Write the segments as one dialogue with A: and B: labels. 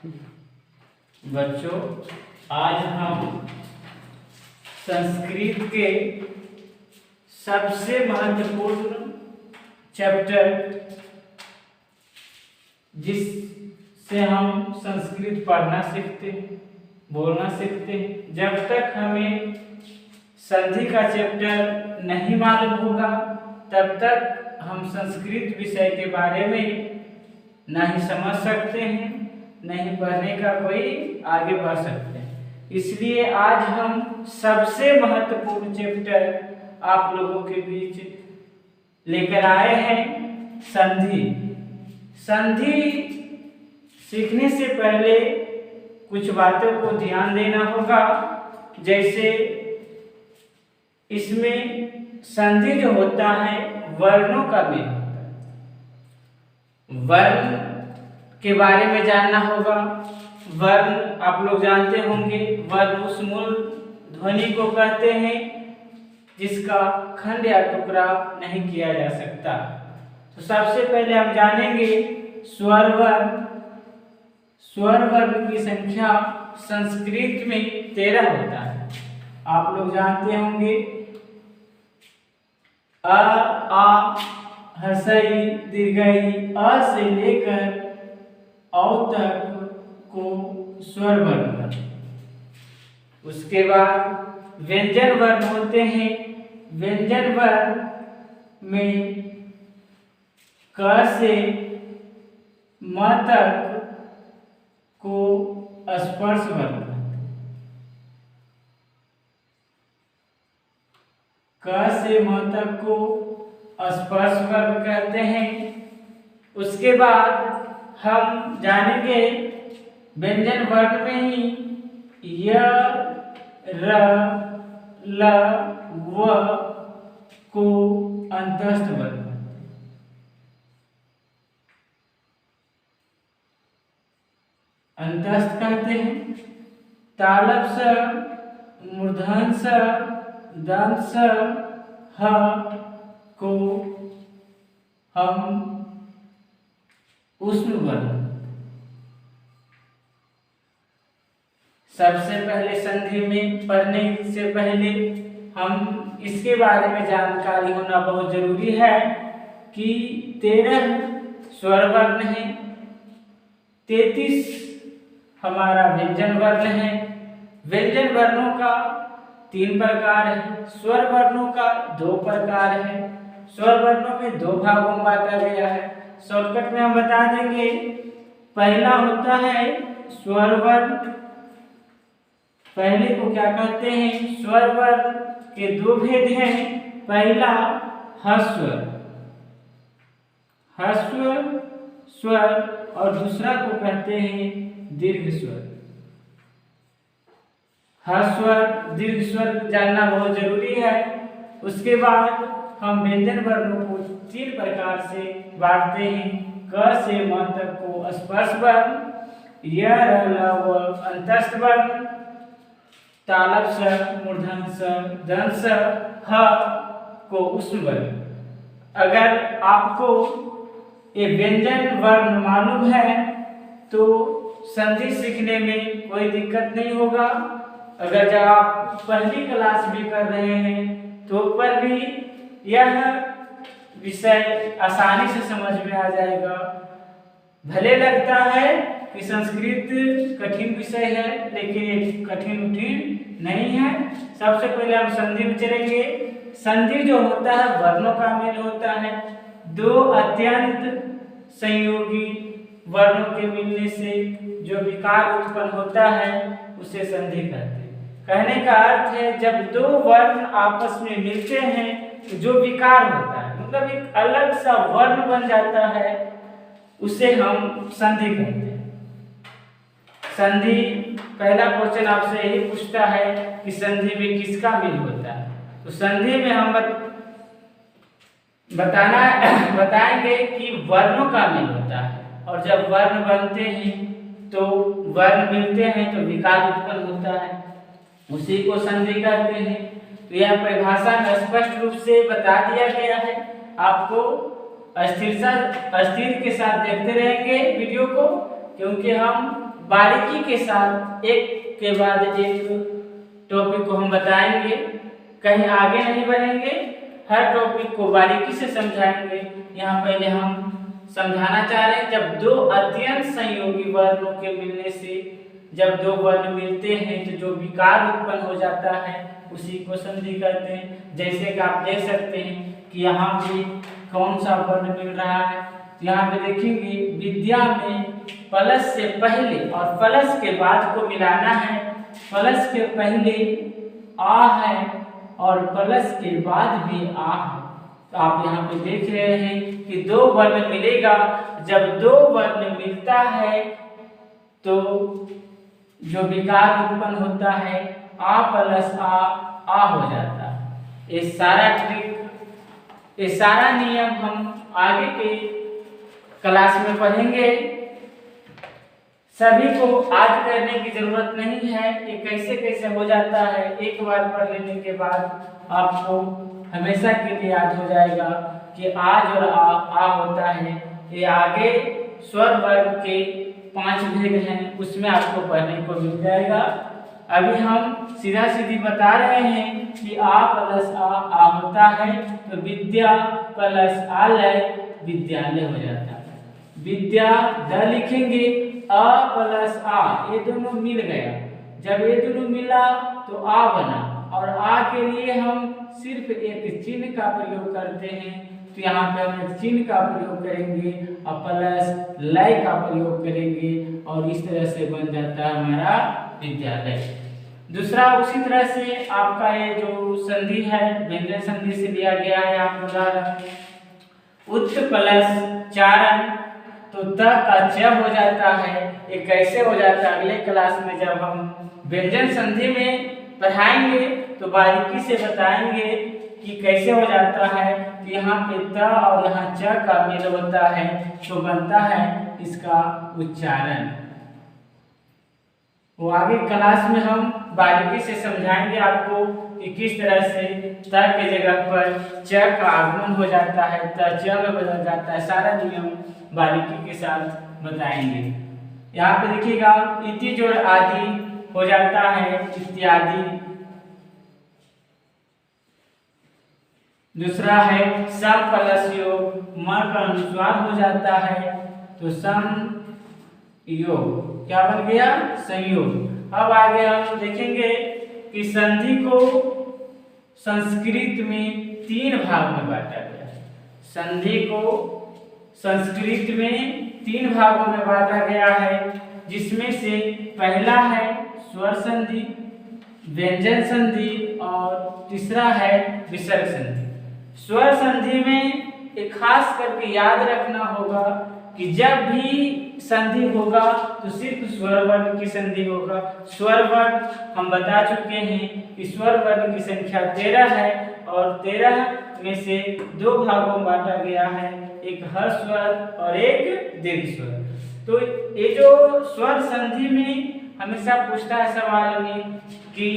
A: बच्चों, आज हम संस्कृत के सबसे महत्वपूर्ण चैप्टर जिससे हम संस्कृत पढ़ना सीखते हैं, बोलना सीखते हैं, जब तक हमें संधि का चैप्टर नहीं मालूम होगा तब तक हम संस्कृत विषय के बारे में नहीं समझ सकते हैं, नहीं पढ़ने का कोई आगे बढ़ सकते हैं। इसलिए आज हम सबसे महत्वपूर्ण चैप्टर आप लोगों के बीच लेकर आए हैं, संधि। संधि सीखने से पहले कुछ बातों को ध्यान देना होगा। जैसे इसमें संधि जो होता है वर्णों का मेल होता है। वर्ण के बारे में जानना होगा। वर्ण आप लोग जानते होंगे, वर्ण उस मूल ध्वनि को कहते हैं जिसका खंड या टुकड़ा नहीं किया जा सकता। तो सबसे पहले हम जानेंगे स्वर वर्ण। स्वर वर्ण की संख्या संस्कृत में 13 होता है। आप लोग जानते होंगे अ, आ, हर्षई, दीर्घई, अ से लेकर औ तक को स्वर वर्ण। उसके बाद व्यंजन वर्ण होते हैं। व्यंजन वर्ण में क से म तक को स्पर्श वर्ण, क से म तक को स्पर्श वर्ण कहते हैं। उसके बाद हम जानेंगे व्यंजन वर्ण में ही य, र, ल, व को अंतस्थ वर्ण, अंतस्थ कहते हैं। तालव स, मूर्धन स, दंत स, ह को हम ऊष्म वर्ण। सबसे पहले संधि में पढ़ने से पहले हम इसके बारे में जानकारी होना बहुत जरूरी है कि 13 स्वर वर्ण है, 33 हमारा व्यंजन वर्ण है। व्यंजन वर्णों का 3 प्रकार है, स्वर वर्णों का 2 प्रकार है। स्वर वर्णों में 2 भागों में बांटा गया है। शॉर्टकट में हम बता देंगे। पहला होता है स्वर वर्ण। पहले को क्या कहते हैं? स्वर वर्ण के 2 भेद हैं। पहला ह्रस्व स्वर और दूसरा को कहते हैं दीर्घ स्वर। ह्रस्व दीर्घ स्वर जानना बहुत जरूरी है। उसके बाद हम व्यंजन वर्णों को 3 प्रकार से बांटते हैं। क से म तक को स्पर्श वर्ण, य, र, ल, व अंतस्थ वर्ण, तालव स, मूर्धन स, दंत स, ह को ऊष्म वर्ण। अगर आपको ये व्यंजन वर्ण मालूम है तो संधि सीखने में कोई दिक्कत नहीं होगा। अगर जब आप पहली क्लास भी कर रहे हैं तो पर भी यह विषय आसानी से समझ में आ जाएगा। भले लगता है कि संस्कृत कठिन विषय है, लेकिन ये कठिन नहीं है। सबसे पहले हम संधि में चलेंगे। संधि जो होता है वर्णों का मेल होता है। 2 अत्यंत संयोगी वर्णों के मिलने से जो विकार उत्पन्न होता है उसे संधि कहते हैं। कहने का अर्थ है जब 2 वर्ण आपस में मिलते हैं तो जो विकार होता है, मतलब एक अलग सा वर्ण बन जाता है, उसे हम संधि कहते हैं। संधि पहला क्वेश्चन आपसे यही पूछता है कि संधि में किसका मेल होता है। तो संधि में हम बताएंगे कि वर्णों का मेल होता है। और जब वर्ण बनते हैं तो वर्ण मिलते हैं तो विकार उत्पन्न होता है, उसी को संधि कहते हैं। तो यह परिभाषा में स्पष्ट रूप से बता दिया गया है। आपको स्थिर के साथ देखते रहेंगे वीडियो को, क्योंकि हम बारीकी के साथ एक के बाद एक टॉपिक को हम बताएंगे, कहीं आगे नहीं बढ़ेंगे, हर टॉपिक को बारीकी से समझाएंगे। यहाँ पहले हम समझाना चाह रहे हैं, जब दो अत्यंत संयोगी वर्णों के मिलने से, जब दो वर्ण मिलते हैं तो जो विकार उत्पन्न हो जाता है उसी को संधि कहते हैं। जैसे कि आप देख सकते हैं कि यहाँ पे कौन सा वर्ण मिल रहा है, यहाँ पे देखेंगे विद्या में प्लस से पहले और प्लस के बाद को मिलाना है। प्लस के पहले आ है और प्लस के बाद भी आ है। तो आप यहाँ पे देख रहे हैं कि दो वर्ण मिलेगा, जब दो वर्ण मिलता है तो जो विकार उत्पन्न होता है आ प्लस आ हो जाता है। ये सारा ट्रिक, ये सारा नियम हम आगे के क्लास में पढ़ेंगे। सभी को आज करने की जरूरत नहीं है, ये कैसे कैसे हो जाता है एक बार पढ़ लेने के बाद आपको हमेशा के लिए याद हो जाएगा कि आज और आ होता है। ये आगे स्वर वर्ग के 5 भेद हैं, उसमें आपको पढ़ने को मिल जाएगा। अभी हम सीधा सीधी बता रहे हैं कि आ प्लस आ होता है तो विद्या प्लस आलय विद्यालय हो जाता है। विद्या द लिखेंगे, अ प्लस आ ये दोनों मिल गया, जब ये दोनों मिला तो आ बना, और आ के लिए हम सिर्फ एक चिन्ह का प्रयोग करते हैं। तो यहाँ पे हम एक चिन्ह का प्रयोग करेंगे और प्लस लय का प्रयोग करेंगे और इस तरह से बन जाता है हमारा विद्यालय। दूसरा उसी तरह से आपका ये जो संधि है व्यंजन संधि से लिया गया है। आप उदाहरण उत्त प्लस चारण तो त का च हो जाता है। ये कैसे हो जाता है अगले क्लास में जब हम व्यंजन संधि में पढ़ाएंगे तो बारीकी से बताएंगे कि कैसे हो जाता है। तो यहाँ पे त और यहाँ च का मेल होता है तो बनता है इसका उच्चारण। वो आगे क्लास में हम बारीकी से समझाएंगे आपको कि किस तरह से त के जगह पर च का आगमन हो जाता है, त च में बदल जाता है। सारा नियम बारीकी के साथ बताएंगे। यहाँ पे देखिएगा इति जोड़ आदि हो जाता है इत्यादि। दूसरा है सम प्लस योग, म का अनुस्वार हो जाता है तो सम योग क्या बन गया, संयोग। अब आगे हम देखेंगे कि संधि को संस्कृत में 3 भाग में बांटा गया है। संधि को संस्कृत में 3 भागों में बांटा गया है, जिसमें से पहला है स्वर संधि, व्यंजन संधि और तीसरा है विसर्ग संधि। स्वर संधि में एक खास करके याद रखना होगा कि जब भी संधि होगा तो सिर्फ स्वर वर्ण की संधि होगा। स्वर वर्ण हम बता चुके हैं कि स्वर वर्ण की संख्या 13 है और 13 में से 2 भागों में बांटा गया है, एक ह्रस्व स्वर और एक दीर्घ स्वर। तो ये जो स्वर संधि में हमेशा पूछता है सवाल में कि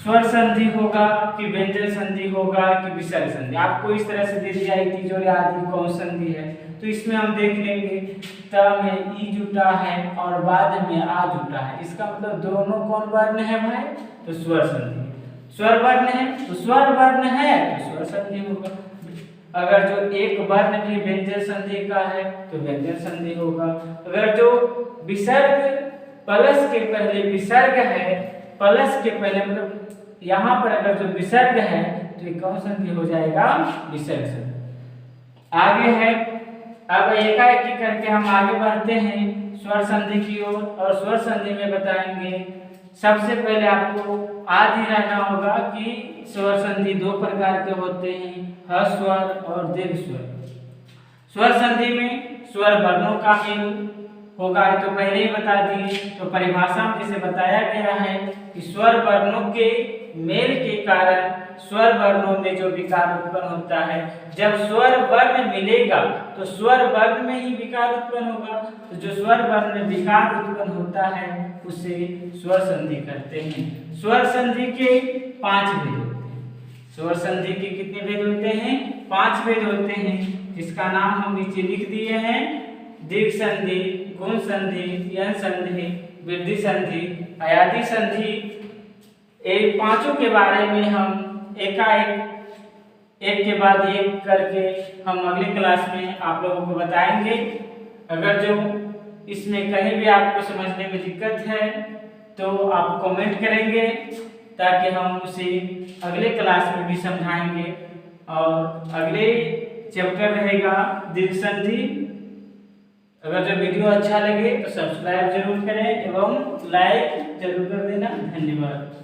A: स्वर संधि होगा कि व्यंजन संधि होगा कि विसर्ग संधि। आपको इस तरह से दे दिया इति जोड़ आदि कौन संधि है, तो इसमें हम देख लेंगे त में ई जुटा है और बाद में आ जुटा है। इसका मतलब दोनों कौन वर्ण है भाई, तो स्वर संधि। स्वर वर्ण है तो स्वर वर्ण है तो स्वर संधि होगा। अगर जो एक वर्ण भी व्यंजन संधि का है तो व्यंजन संधि होगा। अगर जो विसर्ग प्लस के पहले विसर्ग है, प्लस के पहले मतलब यहाँ पर अगर जो विसर्ग है तो ये कौन संधि हो जाएगा, विसर्ग संधि। आगे है, अब एकाएकी करके हम आगे बढ़ते हैं स्वर संधि की ओर और स्वर संधि में बताएंगे। सबसे पहले आपको आदि रहना होगा कि स्वर संधि 2 प्रकार के होते हैं, ह्रस्व स्वर और दीर्घ स्वर। स्वर संधि में स्वर वर्णों का मेल होगा, तो पहले ही बता दिए। तो परिभाषा में जैसे बताया गया है कि स्वर वर्णों के मेल के कारण स्वर वर्णों में जो विकार उत्पन्न होता है, जब स्वर वर्ण मिलेगा तो स्वर वर्ण में ही विकार उत्पन्न होगा। तो जो स्वर वर्ण में विकार उत्पन्न होता है उसे स्वर संधि कहते हैं। स्वर संधि के 5 भेद होते हैं। स्वर संधि के कितने भेद होते हैं, 5 भेद होते हैं, जिसका नाम हम नीचे लिख दिए हैं। दीर्घ संधि, गुण संधि, यन संधि, वृद्धि संधि, अयादी संधि, ये पांचों के बारे में हम एकाएक एक के बाद एक करके हम अगले क्लास में आप लोगों को बताएंगे। अगर जो इसमें कहीं भी आपको समझने में दिक्कत है तो आप कमेंट करेंगे ताकि हम उसे अगले क्लास में भी समझाएंगे। और अगले चैप्टर रहेगा दीर्घ संधि। अगर जो वीडियो अच्छा लगे तो सब्सक्राइब जरूर करें एवं लाइक जरूर कर देना। धन्यवाद।